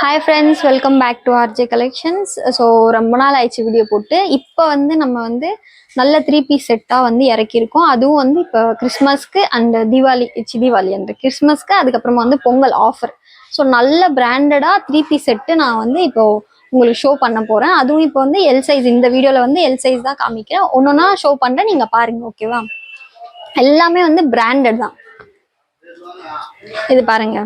Hi friends, welcome back to RJ collections. So ரொம்ப நாள் ஆயிடுச்சு வீடியோ போட்டு. இப்போ நம்ம நல்ல 3 பீஸ் செட்டாக இறக்கியிருக்கோம். அதுவும் இப்போ கிறிஸ்மஸ்க்கு அண்ட் தீபாவளி அந்த கிறிஸ்மஸ்க்கு அதுக்கப்புறமா பொங்கல் ஆஃபர். ஸோ நல்ல பிராண்டடாக 3 பீஸ் செட்டு நான் இப்போ உங்களுக்கு ஷோ பண்ண போகிறேன். அதுவும் இப்போ எல் சைஸ், இந்த வீடியோவில் எல் சைஸ் தான் காமிக்கிறேன். ஒன்றா ஷோ பண்ணுறேன், நீங்கள் பாருங்கள். ஓகேவா? எல்லாமே பிராண்டட் தான். இது பாருங்க,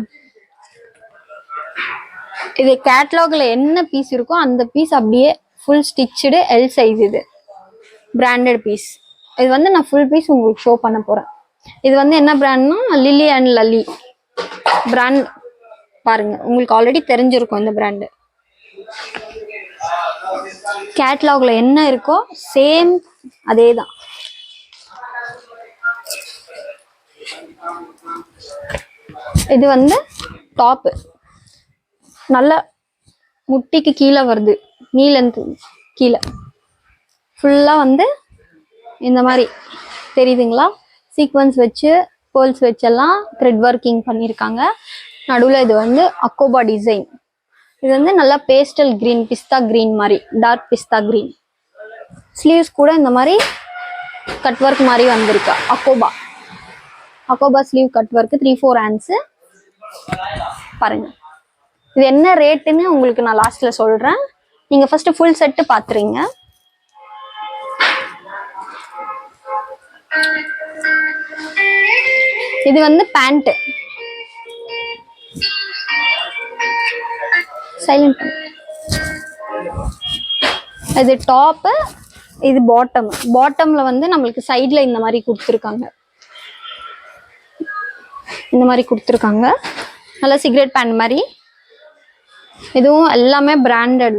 இது கேட்லாக்ல என்ன பீஸ் இருக்கோ அந்த பீஸ் அப்படியே ஃபுல் ஸ்டிச்சடு எல் சைஸ். இது பிராண்டட் பீஸ். இது நான் ஃபுல் பீஸ் உங்களுக்கு ஷோ பண்ண போறேன். இது என்ன பிராண்ட்னா லில்லி அண்ட் லல்லி பிராண்ட். பாருங்க, உங்களுக்கு ஆல்ரெடி தெரிஞ்சிருக்கும் இந்த பிராண்டு. கேட்லாக்ல என்ன இருக்கோ சேம் அதே தான். இது டாப்பு நல்ல முட்டிக்கு கீழே வருது, நீ லென்த் கீழே ஃபுல்லா இந்த மாதிரி தெரியுதுங்களா? சீக்வன்ஸ் வச்சு பேர்ல்ஸ் வச்செல்லாம் த்ரெட் ஒர்க்கிங் பண்ணியிருக்காங்க. நடுவில் இது அக்கோபா டிசைன். இது நல்லா பேஸ்டல் கிரீன், பிஸ்தா கிரீன் மாதிரி, டார்க் பிஸ்தா கிரீன். ஸ்லீவ்ஸ் கூட இந்த மாதிரி கட் ஒர்க் மாதிரி வந்திருக்கு. அக்கோபா ஸ்லீவ் கட் ஒர்க் 3-4 ஹேண்ட்ஸ். பாருங்க, இது என்ன ரேட்டுன்னு உங்களுக்கு நான் லாஸ்ட்ல சொல்றேன். நீங்க ஃபர்ஸ்ட் ஃபுல் செட் பாத்துறீங்க. இது பேண்ட். சைலண்ட். இது டாப், இது பாட்டம். பாட்டம்ல நம்மளுக்கு சைடுல இந்த மாதிரி கொடுத்துருக்காங்க. இந்த மாதிரி கொடுத்துருக்காங்க. நல்லா சிகரெட் பேண்ட் மாதிரி. இதுவும் எல்லாமே பிராண்டட்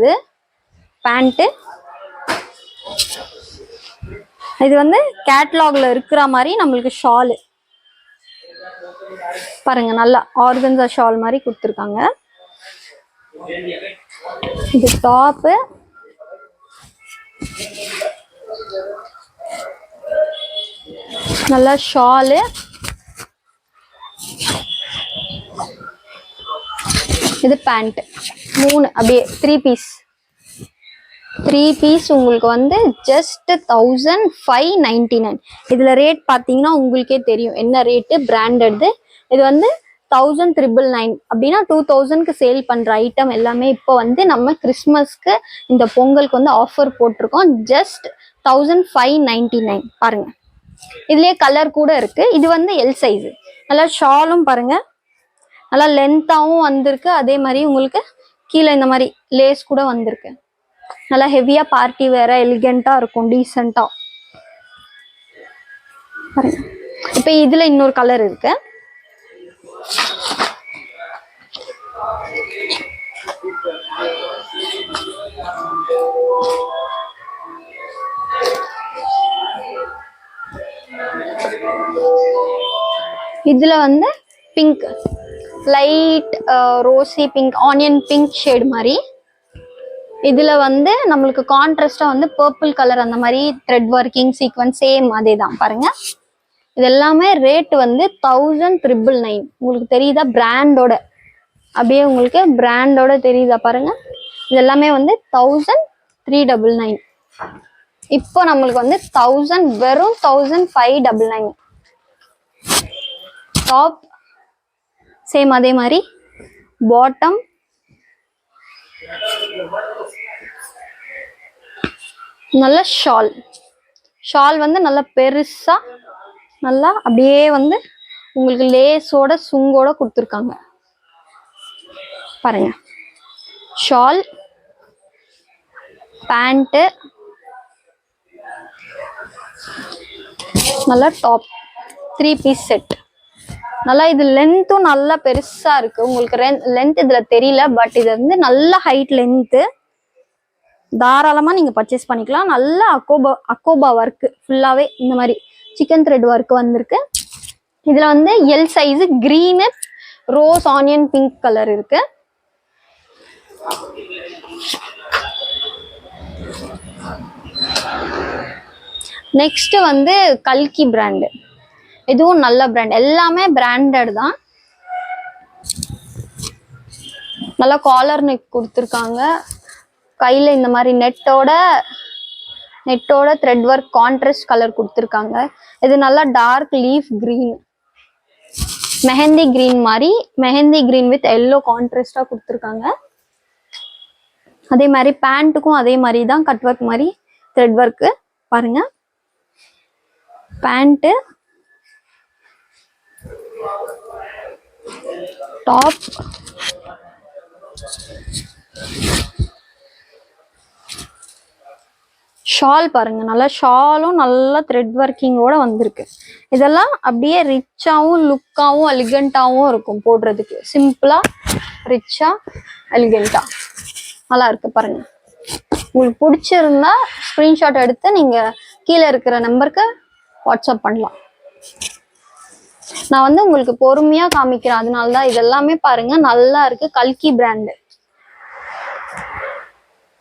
பேண்ட். இது கேட்லாக்ல இருக்கிற மாதிரி நம்மளுக்கு ஷாலு பாருங்க, நல்லா ஆர்கன்சா ஷால் மாதிரி கொடுத்துருக்காங்க. இது டாப்பு. நல்லா ஷாலு. இது பேண்ட். 3 அப்படியே 3 பீஸ். 3 பீஸ் உங்களுக்கு ஜஸ்ட் 1599. இதுல ரேட் பாத்தீங்கன்னா உங்களுக்கே தெரியும் என்ன ரேட்டு. பிராண்டட். இது 1999 அப்படின்னா 2000க்கு சேல் பண்ற ஐட்டம் எல்லாமே இப்போ நம்ம கிறிஸ்மஸ்க்கு இந்த பொங்கலுக்கு ஆஃபர் போட்டிருக்கோம். ஜஸ்ட் 1599. பாருங்க, இதுலயே கலர் கூட இருக்கு. இது எல் சைஸ். நல்லா ஷாலும் பாருங்க, நல்லா லென்த்தாவும் வந்திருக்கு. அதே மாதிரி உங்களுக்கு கீழே இந்த மாதிரி லேஸ் கூட வந்திருக்கு. நல்லா ஹெவியா பார்ட்டி வேற எலிகென்ட்டா இருக்கும், டீசெண்டா. பாருங்க, இப்ப இதுல இன்னொரு கலர் இருக்கு. இதுல pink, light rosy pink, onion pink shade மாதிரி. இதுல நம்மளுக்கு கான்ட்ராஸ்டா பர்பிள் கலர் அந்த மாதிரி த்ரெட் ஒர்க்கிங் சீக்வன்ஸ் சேம் அதே தான். பாருங்க, இது எல்லாமே ரேட் 1999. உங்களுக்கு தெரியுதா? பிராண்டோட அப்படியே உங்களுக்கு பிராண்டோட தெரியுதா? பாருங்க, இது எல்லாமே 1399. இப்போ நம்மளுக்கு 1000, வெறும் 1599. டாப் சேம் அதே மாதிரி. பாட்டம் நல்ல ஷால். நல்ல பெருசா நல்லா அப்படியே உங்களுக்கு லேஸோட சுங்கோட கொடுத்துருக்காங்க. பாருங்க, ஷால், பேண்ட், நல்ல டாப். 3 piece set. நல்லா இது லென்த்தும் நல்லா பெருசா இருக்கு. உங்களுக்கு லென்த் இதுல தெரியல, பட் இது நல்ல ஹைட் லென்த்து. தாராளமா நீங்க பர்ச்சேஸ் பண்ணிக்கலாம். நல்ல அக்கோபா ஒர்க் ஃபுல்லாவே இந்த மாதிரி சிக்கன் த்ரெட் ஒர்க் வந்திருக்கு. இதுல L size green, rose, onion pink colour இருக்கு. நெக்ஸ்ட் கல்கி பிராண்டு. இதுவும் நல்ல பிராண்ட். எல்லாமே பிராண்டட் தான். நல்லா காலர் நெக் கொடுத்துருக்காங்க. கையில இந்த மாதிரி நெட்டோட த்ரெட் ஒர்க் கான்ட்ராஸ்ட் கலர் கொடுத்துருக்காங்க. இது நல்லா dark leaf green, mehndi green மாதிரி, மெஹந்தி கிரீன் வித் எல்லோ கான்ட்ராஸ்டா கொடுத்துருக்காங்க. அதே மாதிரி பேண்ட்டுக்கும் அதே மாதிரி தான் கட் ஒர்க் மாதிரி த்ரெட் ஒர்க்கு பாருங்க. பேண்ட்டு, டாப், ஷால் பாருங்க. நல்லா ஷாலும் நல்லா த்ரெட் ஒர்க்கிங்கோட வந்திருக்கு. இதெல்லாம் அப்படியே ரிச்சாவும் லுக்காவும் எலிகண்டாவும் இருக்கும் போடுறதுக்கு. சிம்பிளா ரிச்சா எலிகண்டா நல்லா இருக்கு பாருங்க. உங்களுக்கு பிடிச்சிருந்தா ஸ்கிரீன்ஷாட் எடுத்து நீங்க கீழே இருக்கிற நம்பருக்கு வாட்ஸ்அப் பண்ணலாம். நான் வந்து உங்களுக்கு பொறுமையா காமிக்கிறேன், அதனாலதான். இதெல்லாமே பாருங்க நல்லா இருக்கு. கல்கி பிராண்டு.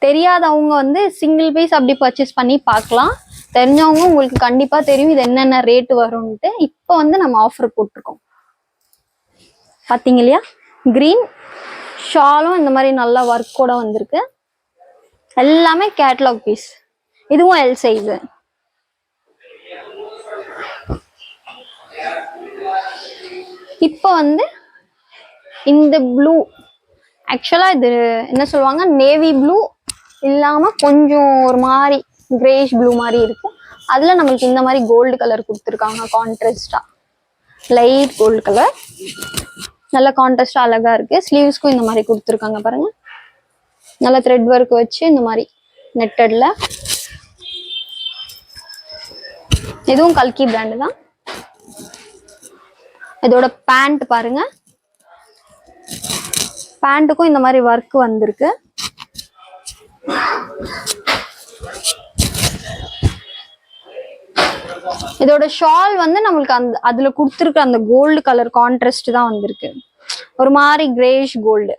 தெரியாதவங்க வந்து சிங்கிள் பீஸ் அப்படி பர்ச்சேஸ் பண்ணி பார்க்கலாம். தெரிஞ்சவங்க உங்களுக்கு கண்டிப்பா தெரியும் இது என்னென்ன ரேட் வரும்னுட்டு. இப்போ வந்து நம்ம ஆஃபர் போட்டிருக்கோம் பாத்தீங்க இல்லையா. கிரீன் ஷாலும் இந்த மாதிரி நல்லா ஒர்க்கோட வந்திருக்கு. எல்லாமே கேட்லாக் பீஸ். இதுவும் எல் சைஸ். இப்போ வந்து இந்த ப்ளூ, ஆக்சுவலா இது என்ன சொல்லுவாங்க, நேவி ப்ளூ இல்லாம கொஞ்சம் ஒரு மாதிரி கிரேஷ் ப்ளூ மாதிரி இருக்கும். அதுல நம்மளுக்கு இந்த மாதிரி கோல்டு கலர் கொடுத்துருக்காங்க. கான்ட்ராஸ்டா லைட் கோல்டு கலர், நல்ல கான்ட்ராஸ்டா அழகா இருக்கு. ஸ்லீவ்ஸ்க்கும் இந்த மாதிரி கொடுத்துருக்காங்க பாருங்க. நல்ல த்ரெட் ஒர்க் வச்சு இந்த மாதிரி நெட்டட்ல. இதுவும் கல்கி பிராண்டு தான். இதோட பேண்ட் பாருங்க. பேண்ட்டுக்கும் இந்த மாதிரி ஒர்க் வந்திருக்கு. இதோட ஷால் வந்து நம்மளுக்கு அதுல கொடுத்துருக்க அந்த கோல்டு கலர் கான்ட்ராஸ்ட் தான் வந்திருக்கு. ஒரு மாதிரி கிரேஷ் கோல்டு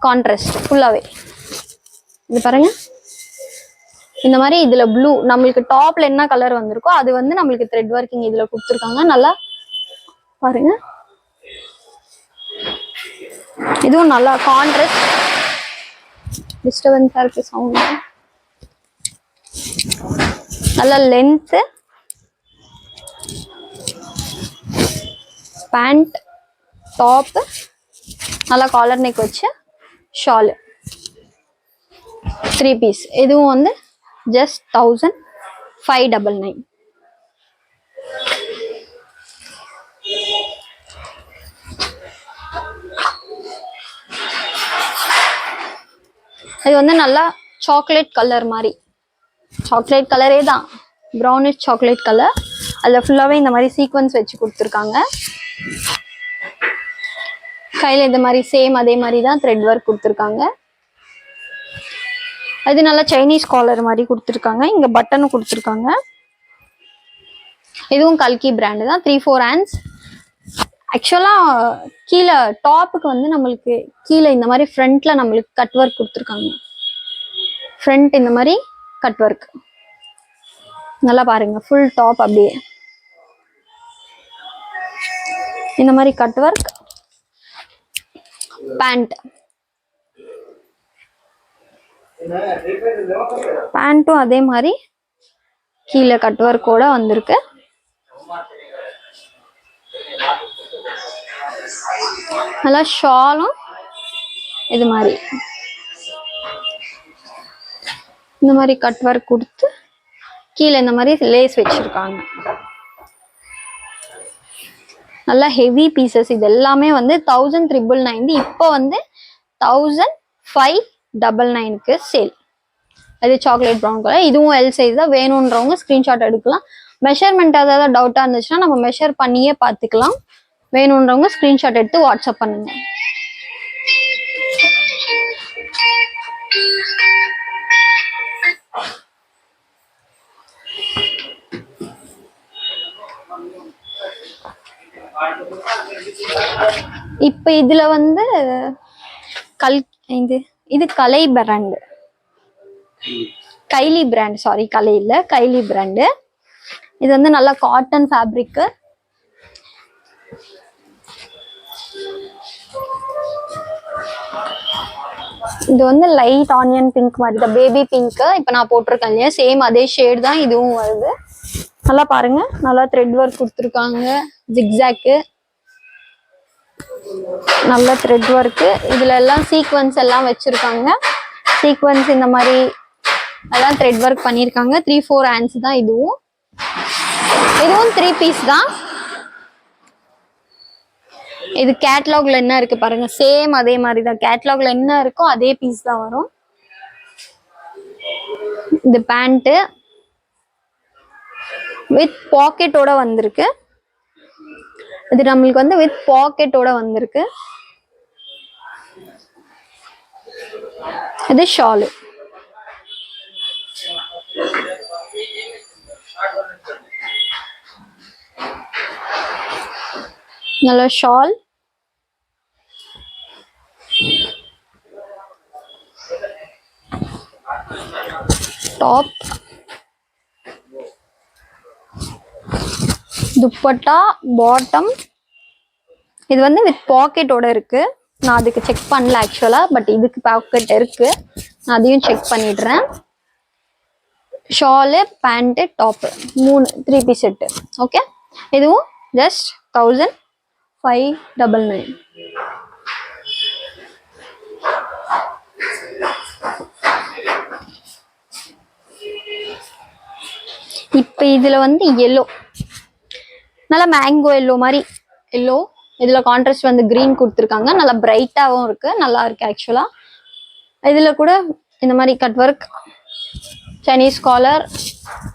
கான்ட்ராஸ்ட் ஃபுல்லாவே. இது பாருங்க இந்த மாதிரி. இதுல ப்ளூ, நம்மளுக்கு டாப்ல என்ன கலர் வந்திருக்கோ அது வந்து நம்மளுக்கு த்ரெட் ஒர்க்கிங் இதுல கொடுத்துருக்காங்க. நல்லா பாருங்க. இதுவும் நல்லா கான்ட்ராஸ்ட். டிஸ்டர்பன்ஸா இருக்கு சவுண்ட். நல்ல லென்த். பேண்ட், டாப், நல்லா காலர் நெக் வச்சு ஷால். 3 பீஸ். இதுவும் வந்து ஜஸ்ட் 1599. இது வந்து நல்லா சாக்லேட் கலர் மாதிரி. சாக்லேட் கலரே தான், ப்ரௌனிஷ் சாக்லேட் கலர். அதுல ஃபுல்லாவே இந்த மாதிரி சீக்வன்ஸ் வச்சு கொடுத்துருக்காங்க. கையில இந்த மாதிரி சேம் அதே மாதிரி தான் த்ரெட் ஒர்க் கொடுத்துருக்காங்க. அது நல்லா சைனீஸ் காலர் மாதிரி கொடுத்துருக்காங்க. இங்க பட்டனும் கொடுத்துருக்காங்க. இதுவும் கல்கி பிராண்டு தான். 3-4 ஹேண்ட்ஸ். ஆக்சுவலா கீழே டாப்புக்கு வந்து நம்மளுக்கு கீழே இந்த மாதிரி ஃப்ரண்ட்ல நம்மளுக்கு கட் ஒர்க் கொடுத்துருக்காங்க. ஃப்ரண்ட் இந்த மாதிரி கட் ஒர்க் நல்லா பாருங்க. ஃபுல் டாப் அப்படியே இந்த மாதிரி கட் ஒர்க். பேண்ட், பேண்ட்டும் அதே மாதிரி கீழே கட் ஒர்க்கோட வந்திருக்கு. நல்லா ஷாலும் இது மாதிரி இந்த மாதிரி கட் ஒர்க் கொடுத்து கீழே இந்த மாதிரி லேஸ் வச்சிருக்காங்க. நல்லா ஹெவி பீசஸ். இது எல்லாமே வந்து 1399. இப்போ வந்து 1599க்கு சேல். அது சாக்லேட் ப்ரௌன் கலர். இதுவும் எல் சைஸ் தான். வேணும்ன்றவங்க ஸ்கிரீன்ஷாட் எடுக்கலாம். மெஷர்மெண்ட் ஏதாவது டவுட்டா இருந்துச்சுன்னா நம்ம மெஷர் பண்ணியே பார்த்துக்கலாம். வேணும்ன்றவங்க ஸ்கிரீன்ஷாட் எடுத்து வாட்ஸ்அப் பண்ணுங்க. இப்ப இதுல வந்து இது கலை பிராண்ட், கைலி பிராண்ட், சாரி கலை இல்ல கைலி பிராண்டு. இது வந்து நல்லா காட்டன் ஃபேப்ரிக். இது வந்து லைட் ஆனியன் பிங்க் மாதிரி தான், பேபி பிங்க். இப்போ நான் போட்டிருக்கேன் இல்லையா, சேம் அதே ஷேட் தான் இதுவும் வருது. நல்லா பாருங்க, நல்லா த்ரெட் ஒர்க் கொடுத்துருக்காங்க, ஜிக்ஸாக்கு நல்ல த்ரெட் ஒர்க்கு. இதுல எல்லாம் சீக்வன்ஸ் எல்லாம் வச்சிருக்காங்க. சீக்வன்ஸ் இந்த மாதிரி எல்லாம் த்ரெட் ஒர்க் பண்ணியிருக்காங்க. 3-4 ஹேண்ட்ஸ் தான் இதுவும். இதுவும் 3 பீஸ் தான். இது கேட்லாக்ல என்ன இருக்கு பாருங்க, சேம் அதே மாதிரி தான். கேட்லாக்ல என்ன இருக்கோ அதே பீஸ் தான் வரும். இது பேண்ட் வித் பாக்கெட்டோட வந்திருக்கு. இது நம்மளுக்கு வந்து வித் பாக்கெட்டோட வந்திருக்கு. இது ஷாலு. நல்ல ஷால். Top, dupatta, bottom. இது வந்து வித் பாக்கெட்டோட இருக்கு. நான் அதுக்கு செக் பண்ணல ஆக்சுவலா, பட் இதுக்கு பாக்கெட் இருக்கு, நான் அதையும் செக் பண்ணிடுறேன். Shawl, pant, top 3 piece set. Okay, இதுவும் ஜஸ்ட் 1599. இப்போ இதுல வந்து எல்லோ, நல்லா மேங்கோ எல்லோ மாதிரி எல்லோ. இதுல கான்ட்ராஸ்ட் வந்து கிரீன் கொடுத்துருக்காங்க. நல்லா பிரைட்டாகவும் இருக்கு, நல்லா இருக்கு ஆக்சுவலா. இதுல கூட இந்த மாதிரி கட் ஒர்க், சைனீஸ் காலர்,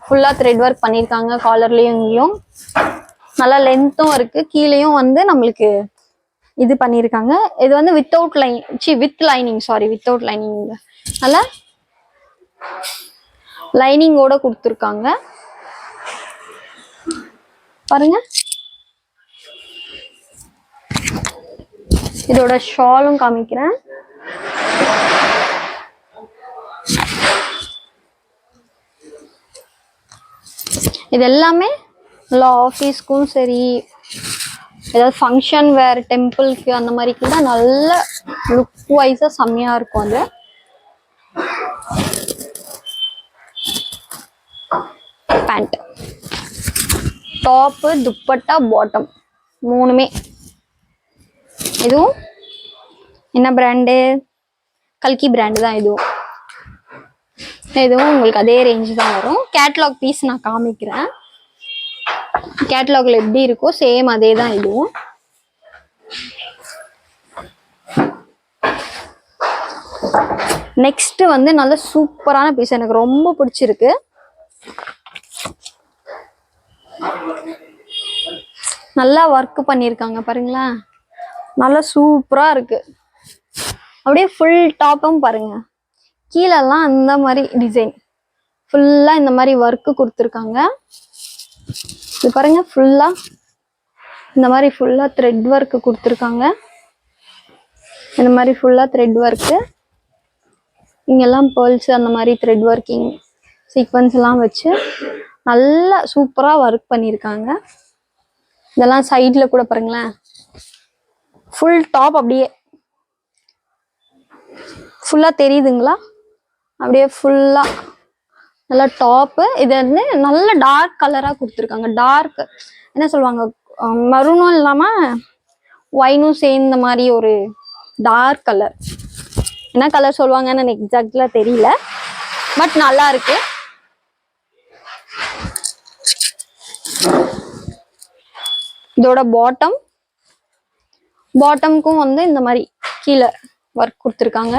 ஃபுல்லா த்ரெட் ஒர்க் பண்ணியிருக்காங்க. காலர்லயும் இங்கேயும் நல்லா லென்த்தும் இருக்கு. கீழேயும் வந்து நம்மளுக்கு இது பண்ணியிருக்காங்க. இது வந்து without lining, sorry without lining. நல்லா லைனிங்கோட கொடுத்துருக்காங்க பாருங்க. இதோட ஷாலும் காமிக்கிறேன். இது எல்லாமே எல்லா ஆஃபீஸ்க்கும் சரி, ஏதாவது ஃபங்க்ஷன் வேர், டெம்பிள்க்கு அந்த மாதிரி கூட நல்ல லுக் வைஸா செம்மையா இருக்கும். அது பேண்ட், டாப்பு, துப்பட்டா, பாட்டம் 3மே. இதுவும் என்ன பிராண்டு? கல்கி பிராண்டு தான் இதுவும். இதுவும் உங்களுக்கு அதே ரேஞ்ச் தான் வரும். கேட்லாக் பீஸ் நான் காமிக்கிறேன். கேட்லாக்ல எப்படி இருக்கோ சேம் அதே தான் இதுவும். நெக்ஸ்ட் வந்து நல்ல சூப்பரான பீஸ், எனக்கு ரொம்ப பிடிச்சிருக்கு. நல்லா ஒர்க் பண்ணிருக்காங்க பாருங்களா, நல்லா சூப்பரா இருக்கு. அப்படியே ஃபுல் டாப்பும் பாருங்க, கீழெல்லாம் அந்த மாதிரி டிசைன் ஃபுல்லா இந்த மாதிரி ஒர்க்கு கொடுத்துருக்காங்க. இது பாருங்க, ஃபுல்லா இந்த மாதிரி ஃபுல்லா த்ரெட் ஒர்க்கு கொடுத்துருக்காங்க. இந்த மாதிரி ஃபுல்லா த்ரெட் ஒர்க்கு, இங்கெல்லாம் பேர்ல்ஸ் அந்த மாதிரி த்ரெட் ஒர்க்கிங் சீக்வன்ஸ் எல்லாம் வச்சு நல்லா சூப்பரா ஒர்க் பண்ணியிருக்காங்க. இதெல்லாம் சைட்ல கூட பாருங்களேன், ஃபுல் டாப் அப்படியே ஃபுல்லா தெரியுதுங்களா, அப்படியே ஃபுல்லா நல்லா டாப்பு. இது வந்து நல்ல டார்க் கலரா கொடுத்துருக்காங்க. டார்க் என்ன சொல்லுவாங்க, மரூனும் இல்லாம ஒயினும் சேர்ந்த மாதிரி ஒரு டார்க் கலர். என்ன கலர் சொல்லுவாங்கன்னு எனக்கு எக்ஸாக்ட்லா தெரியல, பட் நல்லா இருக்கு. இதோட பாட்டம்க்கும் வந்து இந்த மாதிரி கீழே ஒர்க் கொடுத்துருக்காங்க.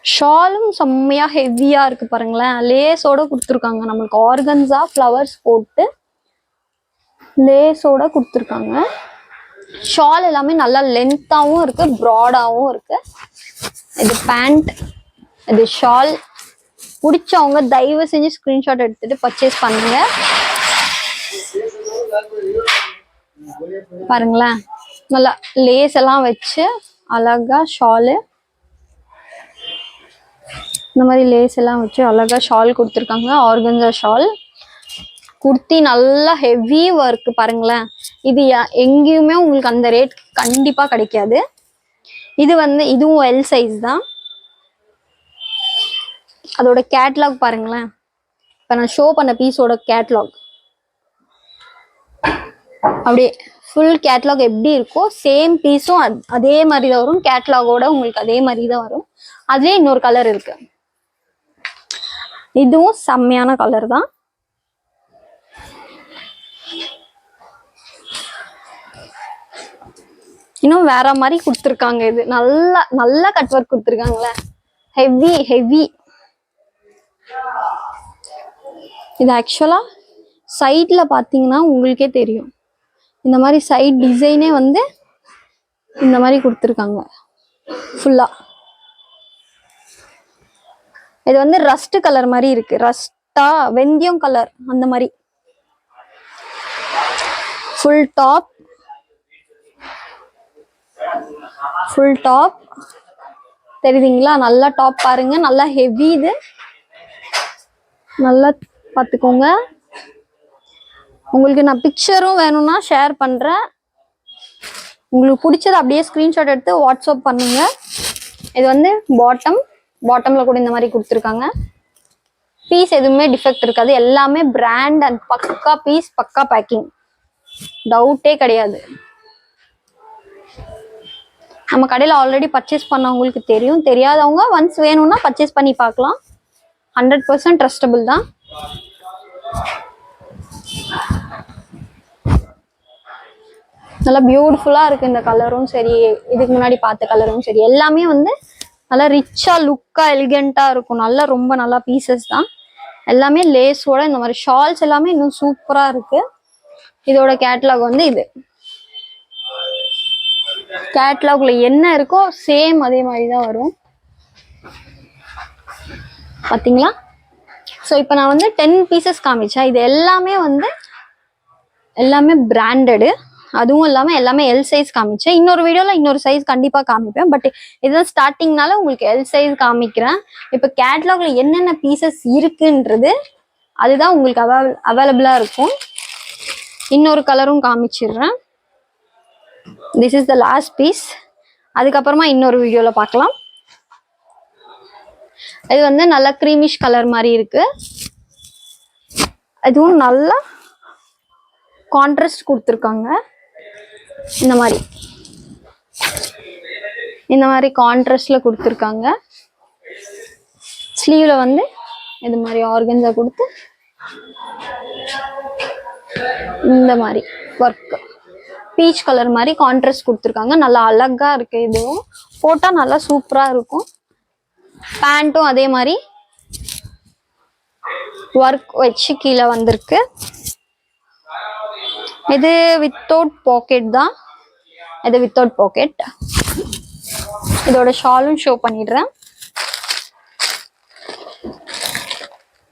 ஷாலும் செம்மையா ஹெவியா இருக்கு பாருங்களேன், லேஸோட கொடுத்துருக்காங்க. நம்மளுக்கு ஆர்கன்ஸா ஃப்ளவர்ஸ் போட்டு லேஸோட கொடுத்துருக்காங்க. ஷால் எல்லாமே நல்லா லென்த்தாவும் இருக்கு, ப்ராடாவும் இருக்கு. இது பேண்ட், இது ஷால். பிடிச்சவங்க தயவு செஞ்சு ஸ்கிரீன்ஷாட் எடுத்துட்டு பர்ச்சேஸ் பண்ணுங்க. பாருங்களேன், நல்லா லேஸ் எல்லாம் வச்சு அழகா ஷாலு. இந்த மாதிரி லேஸ் எல்லாம் வச்சு அழகா ஷால் கொடுத்துருக்காங்க. Organza shawl. குர்த்தி நல்லா ஹெவி ஒர்க் பாருங்களேன். இது எங்கேயுமே உங்களுக்கு அந்த ரேட் கண்டிப்பா கிடைக்காது. இது வந்து இதுவும் எல் சைஸ் தான். அதோட கேட்லாக் பாருங்களேன். இப்ப நான் ஷோ பண்ண பீஸோட கேட்லாக் அப்படியே ஃபுல் கேட்லாக் எப்படி இருக்கோ சேம் பீஸும் அதே மாதிரி தான் வரும். கேட்லாகோட உங்களுக்கு அதே மாதிரி தான் வரும். அதுலயே இன்னொரு கலர் இருக்கு. இதுவும் செம்மையான கலர் தான். இன்னும் வேற மாதிரி கொடுத்துருக்காங்க. இது நல்லா நல்லா கட் ஒர்க் கொடுத்துருக்காங்களே. Heavy heavy. இது ஆக்சுவலா சைட்ல பாத்தீங்கன்னா உங்களுக்கே தெரியும். இந்த மாதிரி சைட் டிசைனே வந்து இந்த மாதிரி கொடுத்துருக்காங்க ஃபுல்லா. இது வந்து ரஸ்ட் கலர் மாதிரி இருக்கு. ரஸ்டா வெந்தயம் கலர் அந்த மாதிரி. Full top. ஃபுல் டாப் தெரியுதுங்களா? நல்லா டாப் பாருங்க. நல்லா ஹெவி. இது நல்லா பார்த்துக்கோங்க. உங்களுக்கு நான் பிக்சரும் வேணும்னா ஷேர் பண்றேன். உங்களுக்கு பிடிச்சது அப்படியே ஸ்கிரீன்ஷாட் எடுத்து வாட்ஸ்அப் பண்ணுங்க. இது வந்து பாட்டம்ல கூட இந்த மாதிரி கொடுத்துருக்காங்க. பீஸ் எதுவுமே டிஃபெக்ட் இருக்காது. எல்லாமே பிராண்ட் அண்ட் பக்கா பீஸ், பக்கா பேக்கிங், டவுட்டே கிடையாது. நம்ம கடையில் ஆல்ரெடி பர்ச்சேஸ் பண்ணவங்களுக்கு தெரியும். தெரியாதவங்க ஒன்ஸ் வேணும்னா பர்ச்சேஸ் பண்ணி பார்க்கலாம். 100% ட்ரஸ்டபிள் தான். நல்லா பியூட்டிஃபுல்லா இருக்கு. இந்த கலரும் சரி, இதுக்கு முன்னாடி பார்த்த கலரும் சரி, எல்லாமே வந்து நல்லா ரிச்சா லுக்கா எலிகண்டா இருக்கும். நல்லா ரொம்ப நல்லா பீசஸ் தான். எல்லாமே லேஸோட இந்த மாதிரி ஷால்ஸ் எல்லாமே இன்னும் சூப்பரா இருக்கு. இதோட கேட்லாக் வந்து இது. கேட்லாக்ல என்ன இருக்கோ சேம் அதே மாதிரி தான் வரும். பாத்தீங்களா? ஸோ இப்போ நான் வந்து 10 பீசஸ் காமிச்சேன். இது எல்லாமே வந்து எல்லாமே பிராண்டடு. அதுவும் இல்லாமல் எல்லாமே எல் சைஸ் காமிச்சேன். இன்னொரு வீடியோவில் இன்னொரு சைஸ் கண்டிப்பாக காமிப்பேன். பட் இதுதான் ஸ்டார்டிங்னால உங்களுக்கு எல் சைஸ் காமிக்கிறேன். இப்போ கேட்லாக்ல என்னென்ன பீசஸ் இருக்குன்றது அதுதான் உங்களுக்கு அவைலபிளாக இருக்கும். இன்னொரு கலரும் காமிச்சிடுறேன். This is the last piece. அதுக்கப்புறமா இன்னொரு வீடியோவில் பார்க்கலாம். இது வந்து நல்லா க்ரீமிஷ் கலர் மாதிரி இருக்கு. இதுவும் நல்லா கான்ட்ராஸ்ட் கொடுத்துருக்காங்க. இந்த மாதிரி கான்ட்ராஸ்ட்ல கொடுத்துருக்காங்க. ஸ்லீவ்ல வந்து இது மாதிரி ஆர்கன்ஸா கொடுத்து இந்த மாதிரி ஒர்க் பீச் கலர் மாதிரி கான்ட்ராஸ்ட் கொடுத்துருக்காங்க. நல்லா அழகா இருக்கு. இதுவும் போட்டா நல்லா சூப்பரா இருக்கும். பேண்ட்டும் அதே மாதிரி ஒர்க் வச்சு கீழே வந்திருக்கு. இது வித்தவுட் பாக்கெட் தான். இது வித்தவுட் பாக்கெட். இதோட ஷாலும் ஷோ பண்ணிடுறேன்.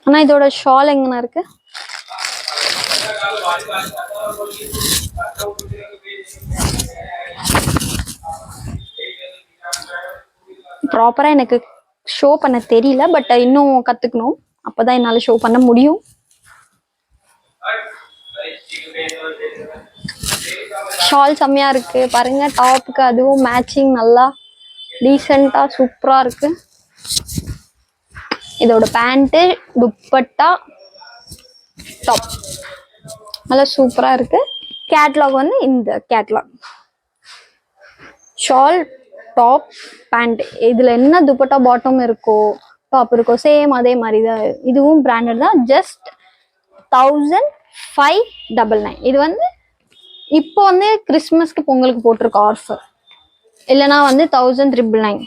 ஆனா இதோட ஷால் எங்கண்ணா இருக்கு? ப்ராப்பரா எனக்கு ஷோ பண்ண தெரியல. பட் இன்னும் கத்துக்கணும். அப்பதான் என்னால ஷோ பண்ண முடியும். ஷால் செம்மையா இருக்கு பாருங்க. டாப்புக்கு அதுவும் மேட்சிங் நல்லா டீசெண்டா சூப்பரா இருக்கு. இதோட பேண்ட், துப்பட்டா, டாப் நல்லா சூப்பரா இருக்கு. கேட்லாக் வந்து இந்த கேட்லாக். ஷால், டாப், பேண்ட், இதுல என்ன துப்பட்டா பாட்டம் இருக்கோ டாப் இருக்கோ சேம் அதே மாதிரி தான். இதுவும் பிராண்டட் தான். ஜஸ்ட் 1599. இது வந்து இப்போ வந்து கிறிஸ்மஸ்க்கு பொங்கலுக்கு போட்டிருக்க ஆஃபர். இல்லைனா வந்து 1999.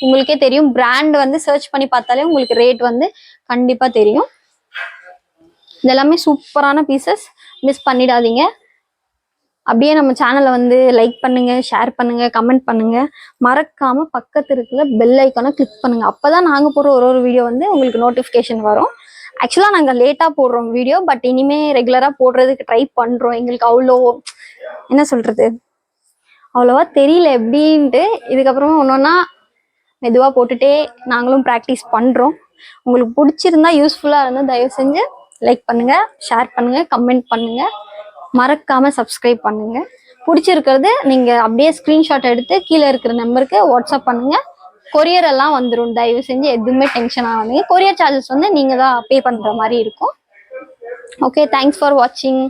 உங்களுக்கே தெரியும். பிராண்ட் வந்து சர்ச் பண்ணி பார்த்தாலே உங்களுக்கு ரேட் வந்து கண்டிப்பா தெரியும். இதெல்லாமே சூப்பரான பீசஸ். மிஸ் பண்ணிடாதீங்க. அப்படியே நம்ம சேனலை வந்து லைக் பண்ணுங்க, ஷேர் பண்ணுங்க, கமெண்ட் பண்ணுங்க. மறக்காம பக்கத்து இருக்கிற பெல் ஐக்கானை கிளிக் பண்ணுங்க. அப்பதான் நாங்க போடுற ஒரு வீடியோ வந்து உங்களுக்கு நோட்டிபிகேஷன் வரும். ஆக்சுவலா நாங்க லேட்டா போடுறோம் வீடியோ. பட் இனிமே ரெகுலரா போடுறதுக்கு ட்ரை பண்றோம். எங்களுக்கு அவ்வளோ என்ன சொல்றது அவ்வளோவா தெரியல எப்படின்ட்டு. இதுக்கப்புறமா ஒன்னொன்னா மெதுவாக போட்டுட்டே நாங்களும் ப்ராக்டிஸ் பண்ணுறோம். உங்களுக்கு பிடிச்சிருந்தா யூஸ்ஃபுல்லாக இருந்தால் தயவு செஞ்சு லைக் பண்ணுங்கள், ஷேர் பண்ணுங்கள், கமெண்ட் பண்ணுங்கள், மறக்காமல் சப்ஸ்கிரைப் பண்ணுங்கள். பிடிச்சிருக்கிறது நீங்கள் அப்படியே ஸ்க்ரீன்ஷாட் எடுத்து கீழே இருக்கிற நம்பருக்கு வாட்ஸ்அப் பண்ணுங்கள். கொரியர் எல்லாம் வந்துடும். தயவு செஞ்சு எதுவுமே டென்ஷன் ஆகாதீங்க. கொரியர் சார்ஜஸ் வந்து நீங்கள் தான் பே பண்ணுற மாதிரி இருக்கும். ஓகே, தேங்க்ஸ் ஃபார் வாட்சிங்.